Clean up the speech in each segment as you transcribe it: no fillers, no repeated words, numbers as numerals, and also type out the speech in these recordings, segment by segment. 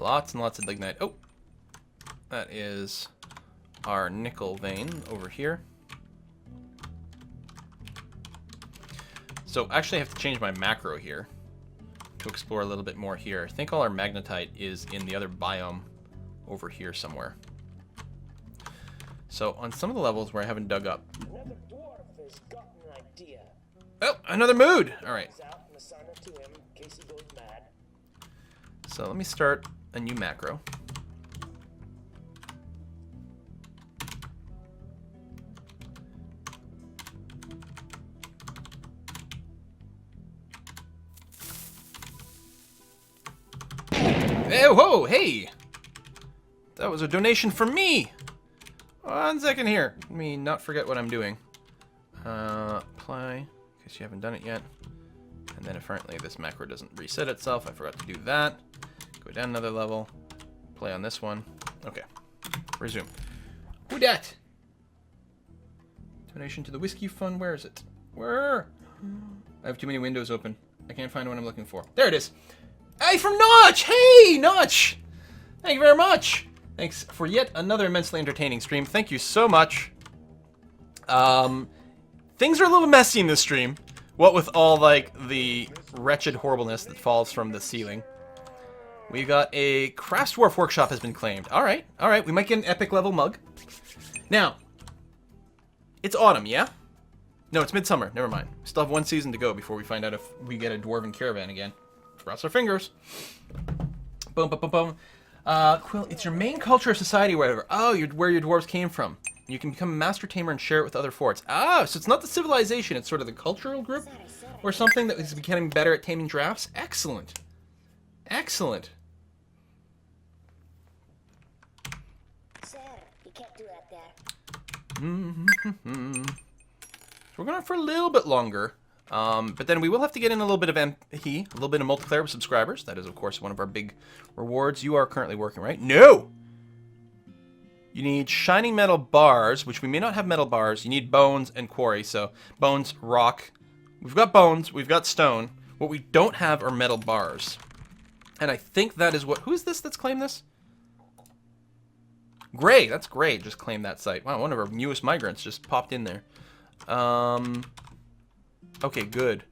Lots and lots of lignite. Oh, that is our nickel vein over here. So actually I have to change my macro here to explore a little bit more here. I think all our magnetite is in the other biome over here somewhere. So on some of the levels where I haven't dug up. Another dwarf has got an idea. Oh, another mood! Alright. So let me start a new macro. Hey, whoa, hey! That was a donation from me! 1 second here. Let me not forget what I'm doing. Apply, in case you haven't done it yet. And then apparently this macro doesn't reset itself. I forgot to do that. Go down another level. Play on this one. Okay. Resume. Who dat? Donation to the whiskey fund. Where is it? Where? I have too many windows open. I can't find what I'm looking for. There it is. Hey, from Notch! Hey, Notch! Thank you very much. Thanks for yet another immensely entertaining stream. Thank you so much. Things are a little messy in this stream. What with all, like, the wretched horribleness that falls from the ceiling. We got a Crafts Dwarf workshop has been claimed. Alright, alright. We might get an epic level mug. Now, it's autumn, yeah? No, it's midsummer. Never mind. We still have 1 season to go before we find out if we get a Dwarven Caravan again. Cross our fingers. Boom, boom, boom, boom. Quill, it's your main culture or society or whatever. Oh, where your dwarves came from. You can become a master tamer and share it with other forts. Ah, so it's not the civilization, it's sort of the cultural group or something that is becoming better at taming drafts. Excellent. Excellent. Sir, you can't do that there. So we're going on for a little bit longer. But then we will have to get in a little bit of MP, a little bit of multiplayer with subscribers. That is, of course, one of our big rewards. You are currently working, right? No! You need shining metal bars, which we may not have metal bars. You need bones and quarry. So bones, rock. We've got bones. We've got stone. What we don't have are metal bars. And I think that is what... Who is this that's claimed this? Gray. That's Gray. Just claimed that site. Wow, one of our newest migrants just popped in there. Okay, good.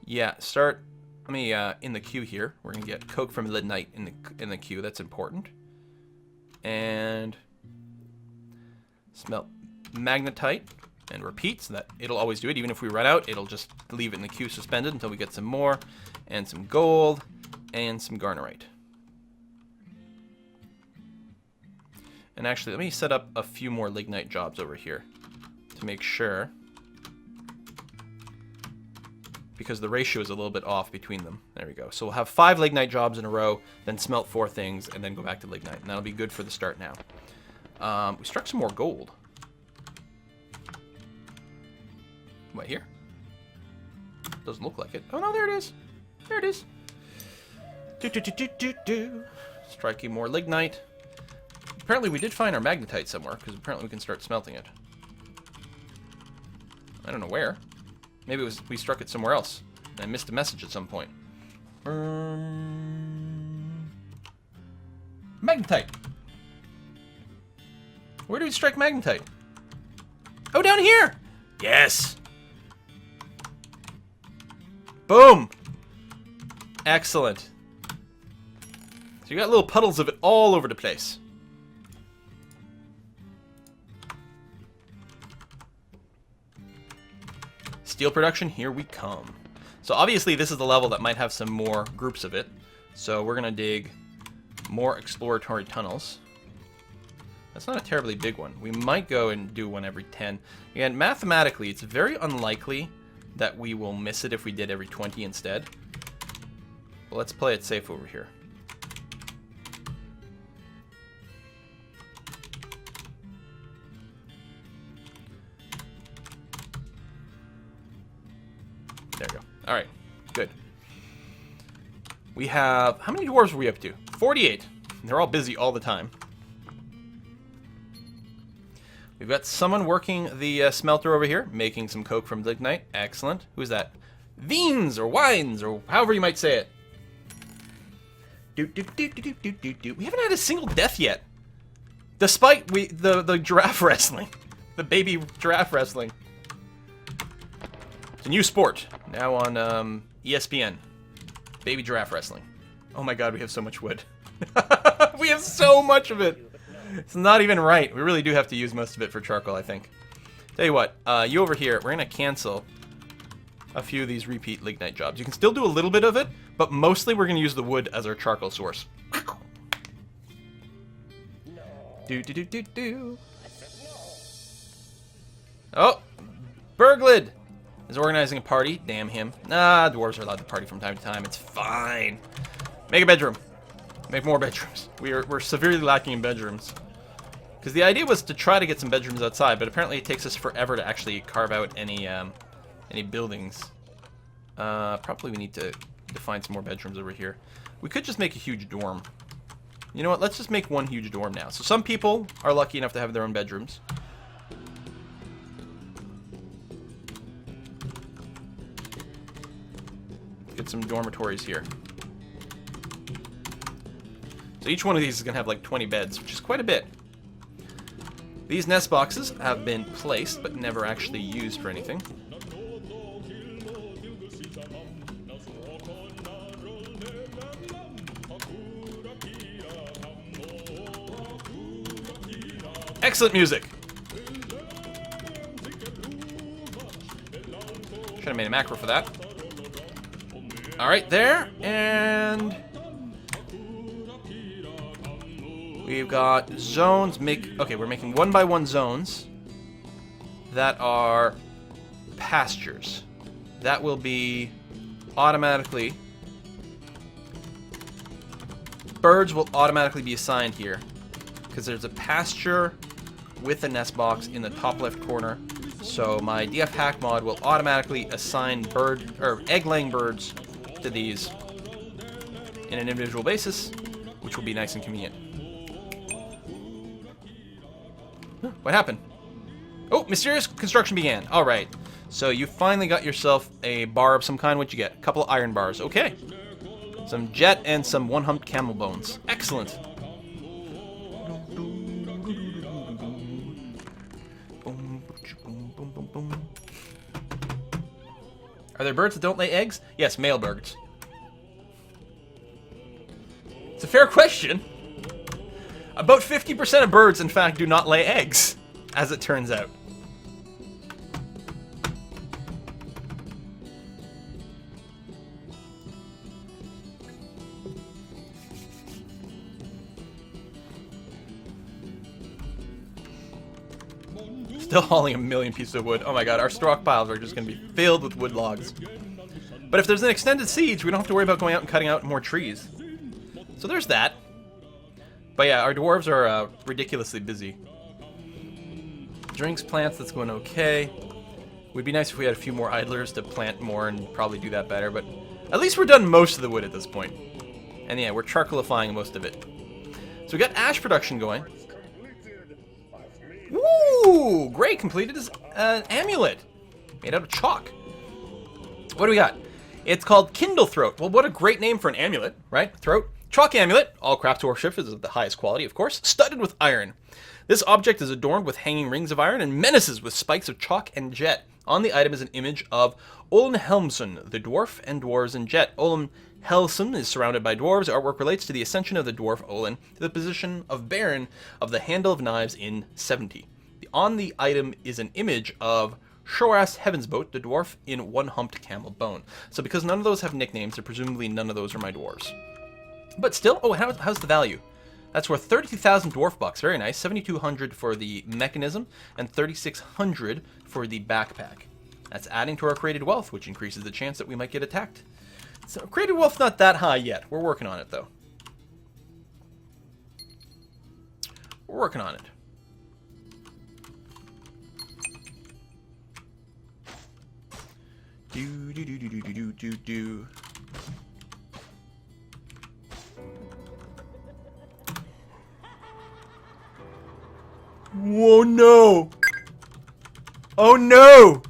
Yeah, start... Let me, in the queue here. We're going to get coke from Lignite in the queue. That's important. And... smelt magnetite. And repeat, so that it'll always do it. Even if we run out, it'll just leave it in the queue suspended until we get some more. And some gold. And some garnerite. And actually, let me set up a few more lignite jobs over here. To make sure... because the ratio is a little bit off between them. There we go. So we'll have 5 lignite jobs in a row, then smelt 4 things, and then go back to lignite. And that'll be good for the start now. We struck some more gold. What, here? Doesn't look like it. Oh, no, there it is. There it is. Striking more lignite. Apparently we did find our magnetite somewhere, because apparently we can start smelting it. I don't know where. Maybe it was we struck it somewhere else. And I missed a message at some point. Magnetite. Where do we strike magnetite? Oh, down here! Yes! Boom! Excellent. So you got little puddles of it all over the place. Steel production, here we come. So obviously this is the level that might have some more groups of it. So we're going to dig more exploratory tunnels. That's not a terribly big one. We might go and do one every 10. Again, mathematically, it's very unlikely that we will miss it if we did every 20 instead. But let's play it safe over here. There we go. All right, good. We have... how many dwarves are we up to? 48. They're all busy all the time. We've got someone working the smelter over here, making some coke from lignite. Excellent. Who's that? Vines or wines or however you might say it. We haven't had a single death yet. Despite the giraffe wrestling. The baby giraffe wrestling. It's a new sport. Now on ESPN. Baby giraffe wrestling. Oh my god, we have so much wood. We have so much of it. It's not even right. We really do have to use most of it for charcoal, I think. Tell you what, you over here, we're going to cancel a few of these repeat lignite jobs. You can still do a little bit of it, but mostly we're going to use the wood as our charcoal source. Do. Oh! Berglid is organizing a party. Damn him. Nah, dwarves are allowed to party from time to time. It's fine. Make a bedroom. Make more bedrooms. We're severely lacking in bedrooms. Because the idea was to try to get some bedrooms outside, but apparently it takes us forever to actually carve out any buildings. Probably we need to find some more bedrooms over here. We could just make a huge dorm. You know what? Let's just make one huge dorm now. So some people are lucky enough to have their own bedrooms. Get some dormitories here. So each one of these is going to have like 20 beds, which is quite a bit. These nest boxes have been placed, but never actually used for anything. Excellent music! Should have made a macro for that. Alright, there, and we've got zones. Okay, we're making 1x1 zones that are pastures. That will be automatically. Birds will automatically be assigned here because there's a pasture with a nest box in the top left corner. So my DF hack mod will automatically assign egg-laying birds to these in an individual basis, which will be nice and convenient. What happened? Oh, mysterious construction began. All right. So you finally got yourself a bar of some kind. What'd you get? A couple of iron bars. Okay. Some jet and some one-humped camel bones. Excellent. Are there birds that don't lay eggs? Yes, male birds. It's a fair question. About 50% of birds, in fact, do not lay eggs, as it turns out. Still hauling a million pieces of wood. Oh my god, our stockpiles are just going to be filled with wood logs. But if there's an extended siege, we don't have to worry about going out and cutting out more trees. So there's that. But yeah, our dwarves are ridiculously busy. Drinks, plants, that's going okay. Would be nice if we had a few more idlers to plant more and probably do that better, but at least we're done most of the wood at this point. And yeah, we're charcoalifying most of it. So we got ash production going. Woo! Great, completed his amulet. Made out of chalk. What do we got? It's called Kindle Throat. Well, what a great name for an amulet, right? Throat. Chalk amulet. All craft dwarfship is of the highest quality, of course. Studded with iron. This object is adorned with hanging rings of iron and menaces with spikes of chalk and jet. On the item is an image of Olin Helmsson, the dwarf, and dwarves in jet. Olin Helmsson is surrounded by dwarves. Artwork relates to the ascension of the dwarf Olin to the position of Baron of the Handle of Knives in 70. On the item is an image of Shoras Heavensboat, the dwarf in one-humped camel bone. So because none of those have nicknames, and presumably none of those are my dwarves. But still, oh, how's the value? That's worth 32,000 dwarf bucks. Very nice. 7,200 for the mechanism and 3,600 for the backpack. That's adding to our created wealth, which increases the chance that we might get attacked. So created wealth's not that high yet. We're working on it, though. We're working on it. Do. Whoa, no! Oh no!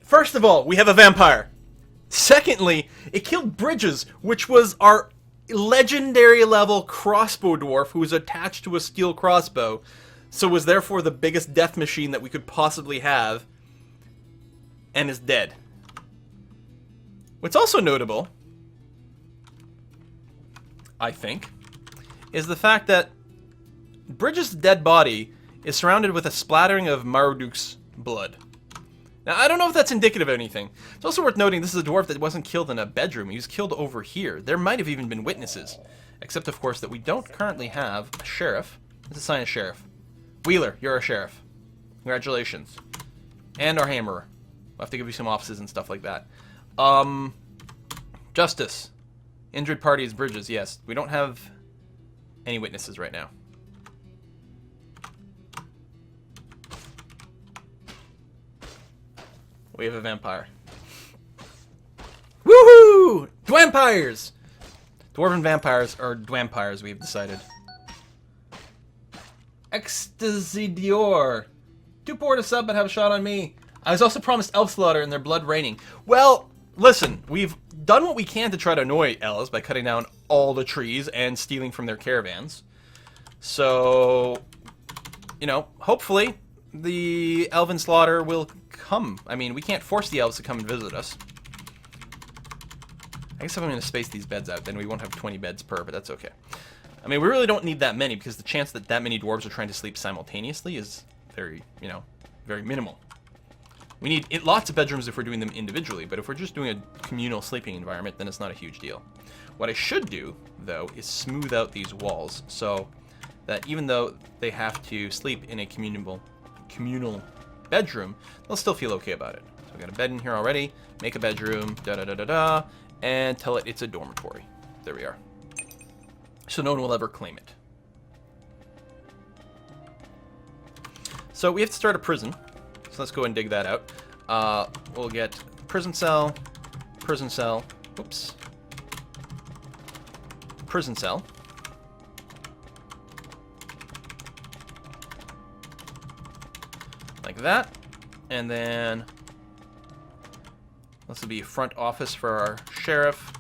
First of all, we have a vampire. Secondly, it killed Bridges, which was our legendary level crossbow dwarf who was attached to a steel crossbow, so was therefore the biggest death machine that we could possibly have, and is dead. What's also notable, I think, is the fact that Bridges' dead body is surrounded with a splattering of Marduk's blood. Now, I don't know if that's indicative of anything. It's also worth noting this is a dwarf that wasn't killed in a bedroom. He was killed over here. There might have even been witnesses. Except, of course, that we don't currently have a sheriff. Let's assign a sheriff. Wheeler, you're our sheriff. Congratulations. And our hammerer. We'll have to give you some offices and stuff like that. Justice. Injured party is Bridges, yes. We don't have any witnesses right now. We have a vampire. Woohoo! Dwampires! Dwarven vampires are dwampires, we've decided. Ecstasy Dior. Too poor to sub, but have a shot on me. I was also promised elf slaughter and their blood raining. Well, listen, we've done what we can to try to annoy elves by cutting down all the trees and stealing from their caravans. So, you know, hopefully the elven slaughter will come. I mean, we can't force the elves to come and visit us. I guess if I'm going to space these beds out, then we won't have 20 beds per, but that's okay. I mean, we really don't need that many, because the chance that that many dwarves are trying to sleep simultaneously is very, you know, very minimal. We need lots of bedrooms if we're doing them individually, but if we're just doing a communal sleeping environment, then it's not a huge deal. What I should do, though, is smooth out these walls, so that even though they have to sleep in a communal bedroom, they'll still feel okay about it. So we got a bed in here already, make a bedroom, da-da-da-da-da, and tell it it's a dormitory. There we are. So no one will ever claim it. So we have to start a prison. So let's go and dig that out. We'll get prison cell, oops, prison cell. Like that. And then this will be front office for our sheriff.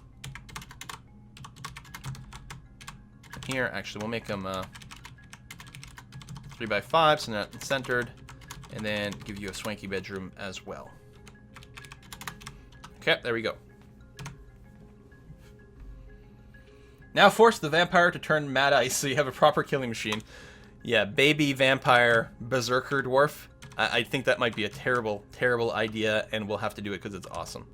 Here, actually, we'll make them 3x5 so they're not centered. And then give you a swanky bedroom as well. Okay, there we go. Now force the vampire to turn mad ice so you have a proper killing machine. Yeah, baby vampire berserker dwarf. I think that might be a terrible, terrible idea, and we'll have to do it because it's awesome.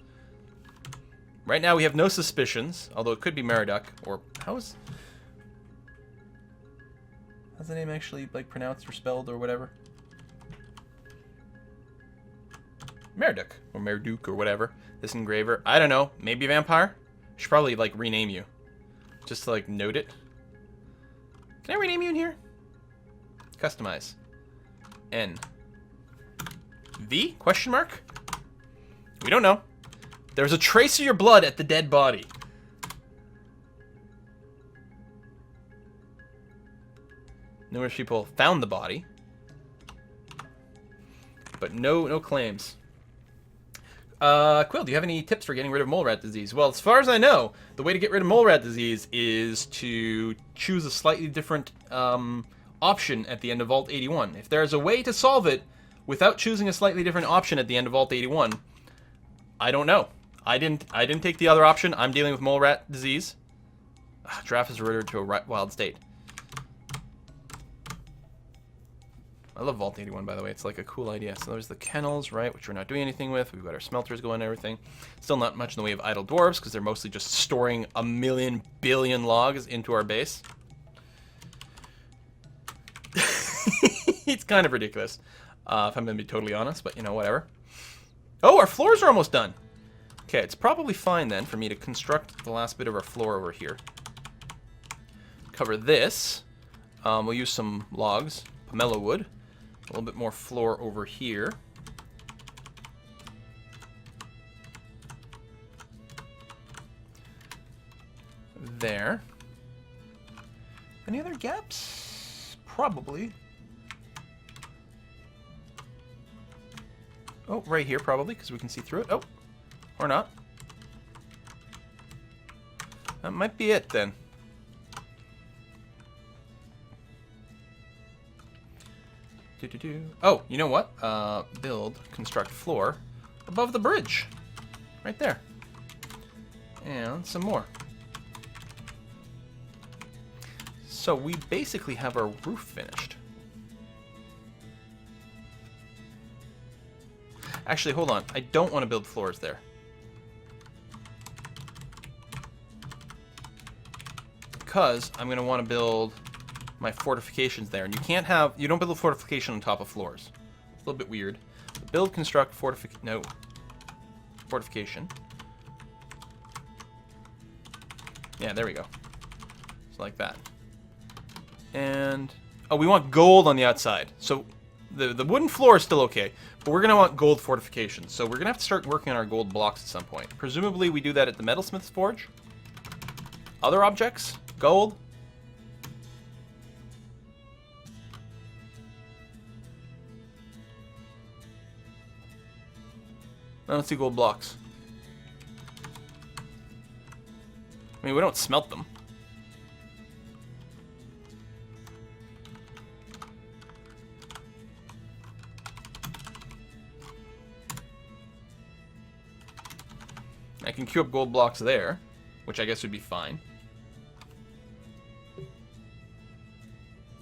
Right now we have no suspicions, although it could be Merodach, or how's the name actually like pronounced or spelled or whatever? Merodach or Merduk or whatever. This engraver, I don't know. Maybe vampire. Should probably like rename you, just to like note it. Can I rename you in here? Customize. N. V? Question mark? We don't know. There's a trace of your blood at the dead body. Numerous people found the body, but no claims. Quill, do you have any tips for getting rid of mole rat disease? Well, as far as I know, the way to get rid of mole rat disease is to choose a slightly different option at the end of Vault 81. If there's a way to solve it without choosing a slightly different option at the end of Vault 81, I don't know. I didn't take the other option. I'm dealing with mole rat disease. Giraffe is reverted to a wild state. I love Vault 81, by the way. It's like a cool idea. So there's the kennels, right, which we're not doing anything with. We've got our smelters going and everything. Still not much in the way of idle dwarves, because they're mostly just storing a million billion logs into our base. It's kind of ridiculous, if I'm going to be totally honest, but, you know, whatever. Oh, our floors are almost done. Okay, it's probably fine, then, for me to construct the last bit of our floor over here. Cover this. We'll use some logs, pomelo wood. A little bit more floor over here. There. Any other gaps? Probably. Oh, right here probably, because we can see through it. Oh, or not. That might be it then. Oh, you know what? Build, construct floor above the bridge. Right there. And some more. So we basically have our roof finished. Actually, hold on. I don't want to build floors there. Because I'm going to want to build my fortifications there. And you don't build a fortification on top of floors. It's a little bit weird. Build, construct, fortification. Yeah, there we go. Just like that. And, oh, we want gold on the outside. So the wooden floor is still okay, but we're going to want gold fortifications. So we're going to have to start working on our gold blocks at some point. Presumably we do that at the metalsmith's forge. Other objects? Gold? I don't see gold blocks. I mean, we don't smelt them. I can queue up gold blocks there, which I guess would be fine.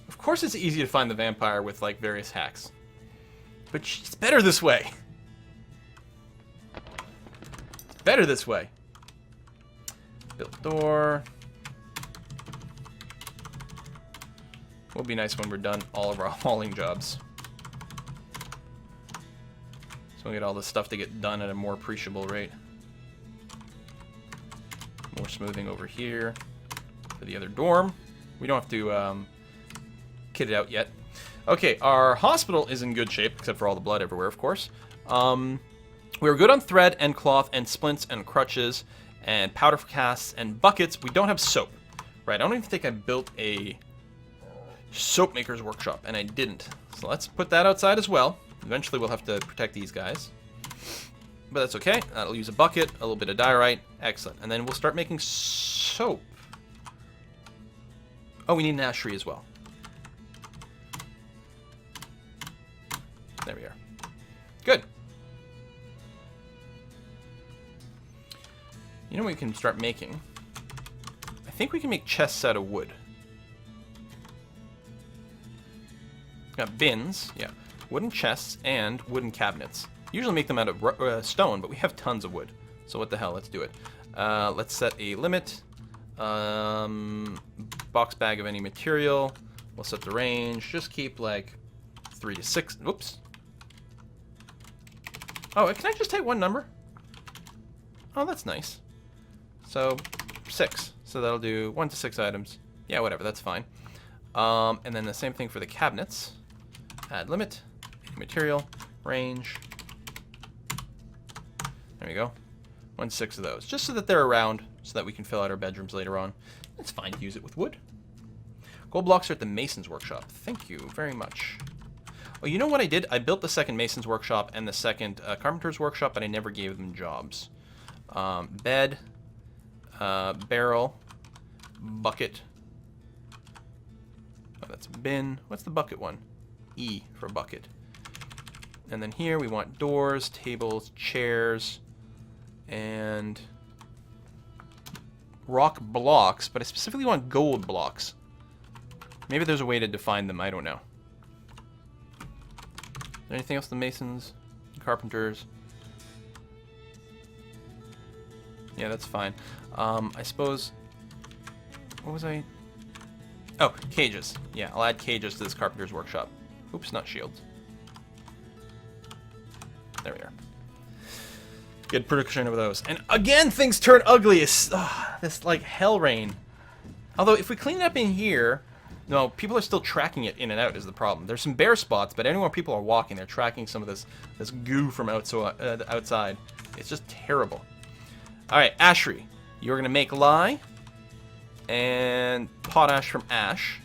Of course it's easy to find the vampire with, like, various hacks. But it's better this way. It's better this way. Build door. Will be nice when we're done all of our hauling jobs. So we'll get all this stuff to get done at a more appreciable rate. More smoothing over here for the other dorm. We don't have to kit it out yet. Okay, our hospital is in good shape, except for all the blood everywhere, of course. We were good on thread and cloth and splints and crutches and powder casts and buckets. We don't have soap. Right, I don't even think I built a soap maker's workshop, and I didn't. So let's put that outside as well. Eventually we'll have to protect these guys. But that's okay. That'll use a bucket, a little bit of diorite. Excellent. And then we'll start making soap. Oh, we need an ash tree as well. There we are. Good. You know what we can start making? I think we can make chests out of wood. Got bins, yeah. Wooden chests and wooden cabinets. Usually make them out of stone, but we have tons of wood. So what the hell, let's do it. Let's set a limit. Box bag of any material. We'll set the range. Just keep like 3 to 6. Whoops. Oh, can I just take one number? Oh, that's nice. So 6. So that'll do 1 to 6 items. Yeah, whatever, that's fine. And then the same thing for the cabinets. Add limit, material, range. There we go. 1 to 6 of those. Just so that they're around, so that we can fill out our bedrooms later on. It's fine to use it with wood. Gold blocks are at the Mason's Workshop. Thank you very much. Oh, you know what I did? I built the second Mason's Workshop and the second Carpenter's Workshop, but I never gave them jobs. Bed, barrel, bucket. Oh, that's bin. What's the bucket one? E for bucket. And then here we want doors, tables, chairs, and rock blocks, but I specifically want gold blocks. Maybe there's a way to define them, I don't know. Is there anything else the masons, carpenters? Yeah, that's fine. I suppose, what was I? Oh, cages. Yeah, I'll add cages to this carpenter's workshop. Oops, not shields. There we are. Good production of those. And again, things turn ugly. It's, this, like, hell rain. Although, if we clean it up in here... No, people are still tracking it in and out is the problem. There's some bare spots, but anywhere people are walking, they're tracking some of this goo from outside. It's just terrible. Alright, ashery. You're going to make lye. And potash from ash.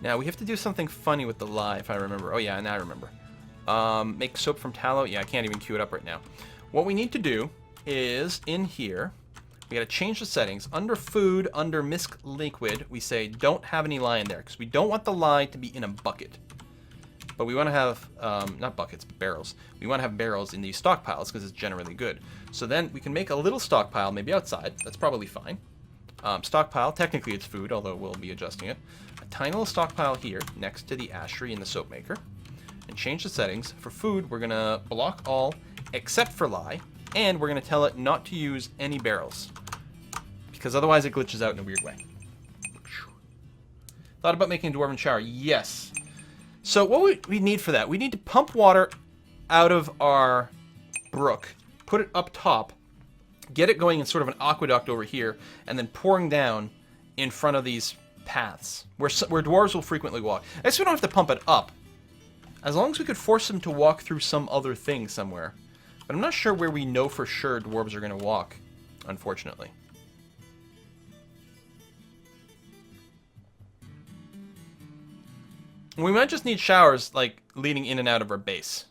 Now, we have to do something funny with the lye, if I remember. Oh, yeah, now I remember. Make soap from tallow. Yeah, I can't even queue it up right now. What we need to do is, in here, We got to change the settings. Under food, under misc liquid, we say don't have any lye in there because we don't want the lye to be in a bucket. But we want to have, not buckets, barrels. We want to have barrels in these stockpiles because it's generally good. So then we can make a little stockpile, maybe outside. That's probably fine. Stockpile, technically it's food, although we'll be adjusting it. A tiny little stockpile here next to the ashery and the soap maker. And change the settings. For food, we're going to block all except for lye. And we're going to tell it not to use any barrels. Because otherwise it glitches out in a weird way. Thought about making a dwarven shower? Yes. So what we need for that, we need to pump water out of our brook, put it up top, get it going in sort of an aqueduct over here, and then pouring down in front of these paths where dwarves will frequently walk. I guess we don't have to pump it up, as long as we could force them to walk through some other thing somewhere. But I'm not sure where we know for sure dwarves are going to walk, unfortunately. We might just need showers, like, leading in and out of our base.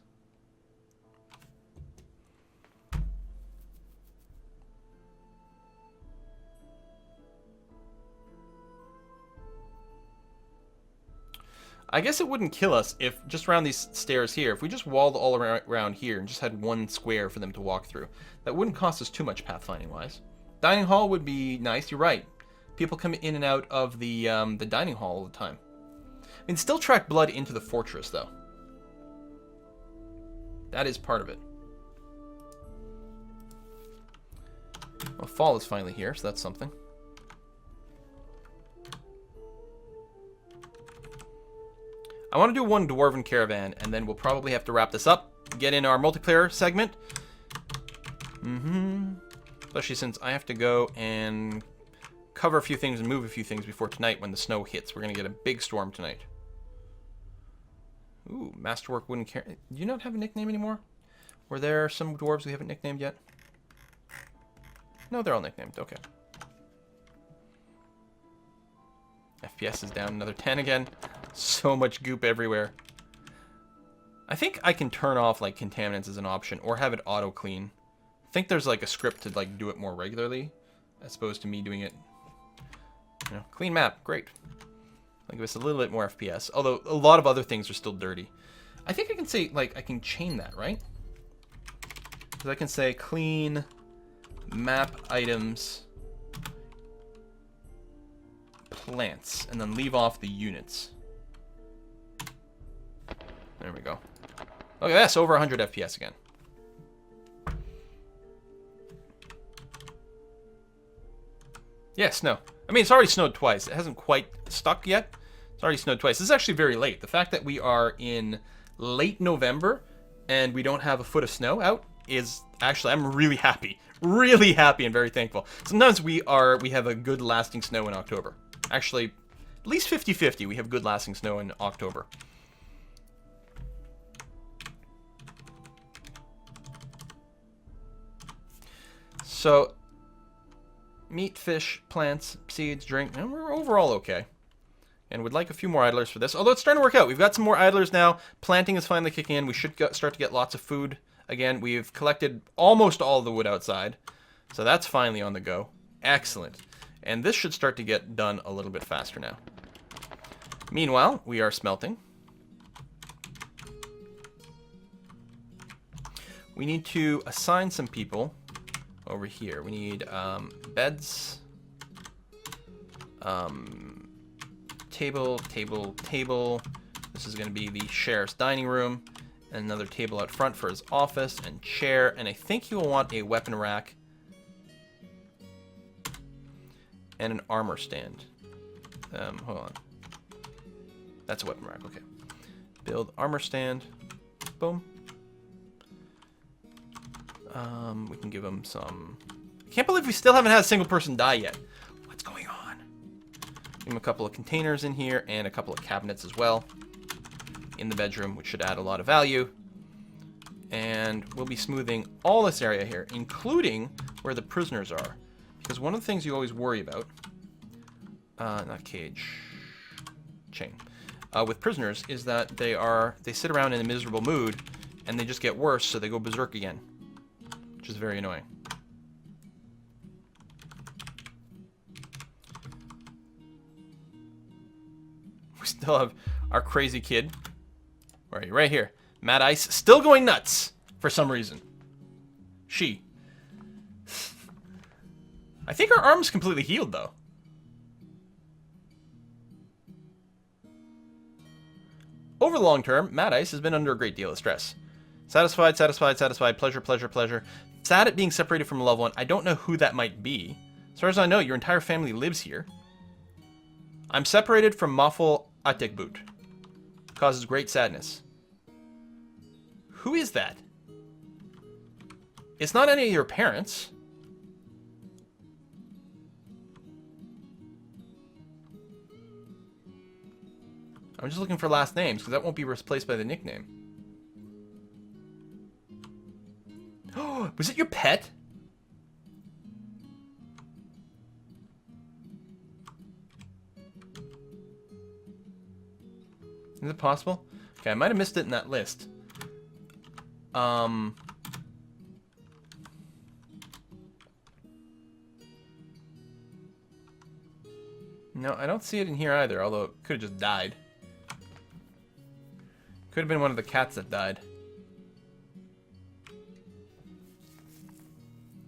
I guess it wouldn't kill us if, just around these stairs here, if we just walled all around here and just had one square for them to walk through. That wouldn't cost us too much pathfinding-wise. Dining hall would be nice, you're right. People come in and out of the dining hall all the time. We can still track blood into the fortress, though. That is part of it. Well, fall is finally here, so that's something. I want to do one Dwarven Caravan, and then we'll probably have to wrap this up. Get in our multiplayer segment. Especially since I have to go and cover a few things and move a few things before tonight when the snow hits. We're going to get a big storm tonight. Ooh, Masterwork Wooden Caravan. Do you not have a nickname anymore? Were there some dwarves we haven't nicknamed yet? No, they're all nicknamed. Okay. FPS is down another 10 again. So much goop everywhere. I think I can turn off like contaminants as an option or have it auto clean. I think there's like a script to like do it more regularly as opposed to me doing it. You know, clean map, great. I'll give us a little bit more FPS, although a lot of other things are still dirty. I think I can say like I can chain that, right? Because I can say clean map items plants and then leave off the units. There we go. Look at this, over 100 FPS again. Yeah, snow. I mean, it's already snowed twice. It hasn't quite stuck yet. It's already snowed twice. This is actually very late. The fact that we are in late November and we don't have a foot of snow out is actually, I'm really happy. Really happy and very thankful. Sometimes we have a good lasting snow in October. Actually, at least 50-50 we have good lasting snow in October. So, meat, fish, plants, seeds, drink, and we're overall okay. And we'd like a few more idlers for this, although it's starting to work out. We've got some more idlers now. Planting is finally kicking in. We should start to get lots of food again. We've collected almost all of the wood outside, so that's finally on the go. Excellent. And this should start to get done a little bit faster now. Meanwhile, we are smelting. We need to assign some people over here. We need beds, table. This is going to be the sheriff's dining room, and another table out front for his office, and chair, and I think he will want a weapon rack and an armor stand. Hold on. That's a weapon rack, okay. Build armor stand. Boom. We can give him some... I can't believe we still haven't had a single person die yet. What's going on? Give him a couple of containers in here and a couple of cabinets as well in the bedroom, which should add a lot of value. And we'll be smoothing all this area here, including where the prisoners are. Because one of the things you always worry about... not cage... chain. With prisoners is that they sit around in a miserable mood and they just get worse, so they go berserk again. Which is very annoying. still have our crazy kid. Where are you? Right here. Mad Ice, still going nuts for some reason. She. I think her arm's completely healed, though. Over the long term, Mad Ice has been under a great deal of stress. Satisfied, satisfied, satisfied, pleasure, pleasure, pleasure. Sad at being separated from a loved one. I don't know who that might be. As far as I know, your entire family lives here. I'm separated from Maful Atekbut. Causes great sadness. Who is that? It's not any of your parents. I'm just looking for last names, because that won't be replaced by the nickname. Oh, was it your pet? Is it possible? Okay, I might have missed it in that list. No, I don't see it in here either, although it could have just died. Could have been one of the cats that died.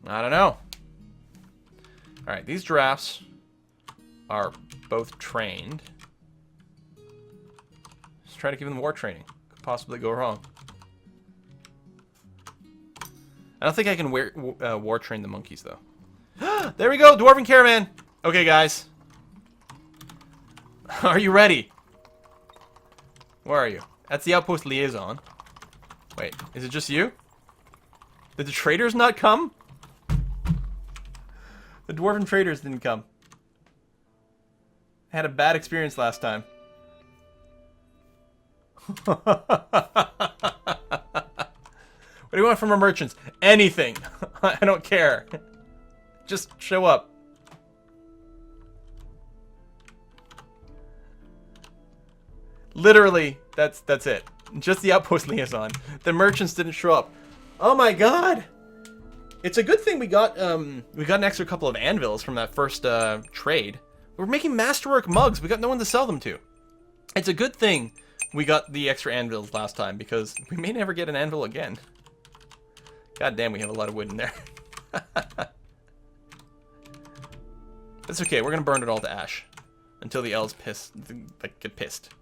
I don't know. Alright, these giraffes are both trained. Let's try to give them war training. Could possibly go wrong. I don't think I can war train the monkeys, though. There we go! Dwarven Caravan! Okay, guys. Are you ready? Where are you? That's the outpost liaison. Wait, is it just you? Did the traders not come? The dwarven traders didn't come. I had a bad experience last time. What do you want from our merchants? Anything. I don't care. Just show up. Literally, that's it. Just the outpost liaison. The merchants didn't show up. Oh my god! It's a good thing we got an extra couple of anvils from that first trade. We're making masterwork mugs. We got no one to sell them to. It's a good thing we got the extra anvils last time, because we may never get an anvil again. God damn, we have a lot of wood in there. That's okay. We're gonna burn it all to ash until the elves get pissed.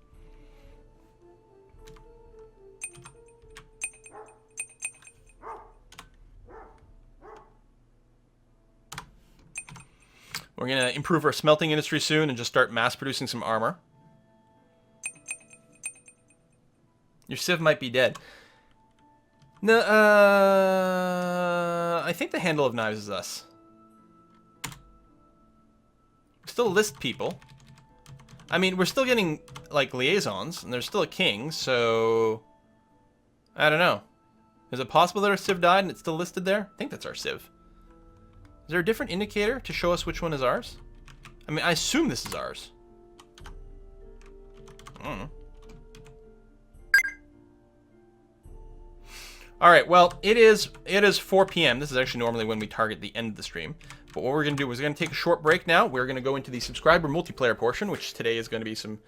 We're going to improve our smelting industry soon and just start mass producing some armor. Your civ might be dead. No, I think the handle of knives is us. We still list people. I mean, we're still getting, like, liaisons, and there's still a king, so... I don't know. Is it possible that our civ died and it's still listed there? I think that's our civ. Is there a different indicator to show us which one is ours? I mean, I assume this is ours. I don't know. Alright, well, it is 4 p.m. This is actually normally when we target the end of the stream. But what we're going to do is we're going to take a short break now. We're going to go into the subscriber multiplayer portion, which today is going to be some...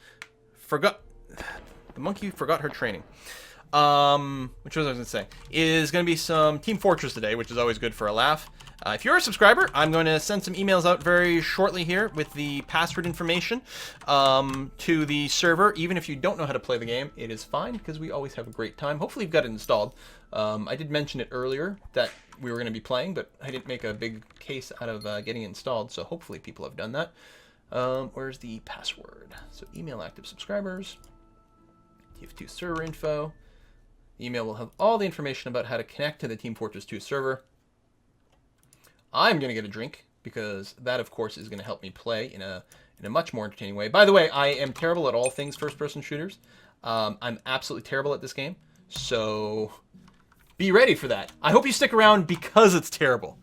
The monkey forgot her training. Which was I was going to say. Is going to be some Team Fortress today, which is always good for a laugh. If you're a subscriber, I'm going to send some emails out very shortly here with the password information to the server. Even if you don't know how to play the game, it is fine because we always have a great time. Hopefully you've got it installed. I did mention it earlier that we were going to be playing, but I didn't make a big case out of getting it installed, so hopefully people have done that. Where's the password? So email active subscribers, TF2 server info. The email will have all the information about how to connect to the Team Fortress 2 server. I'm going to get a drink, because that, of course, is going to help me play in a much more entertaining way. By the way, I am terrible at all things first-person shooters. I'm absolutely terrible at this game, so be ready for that. I hope you stick around because it's terrible.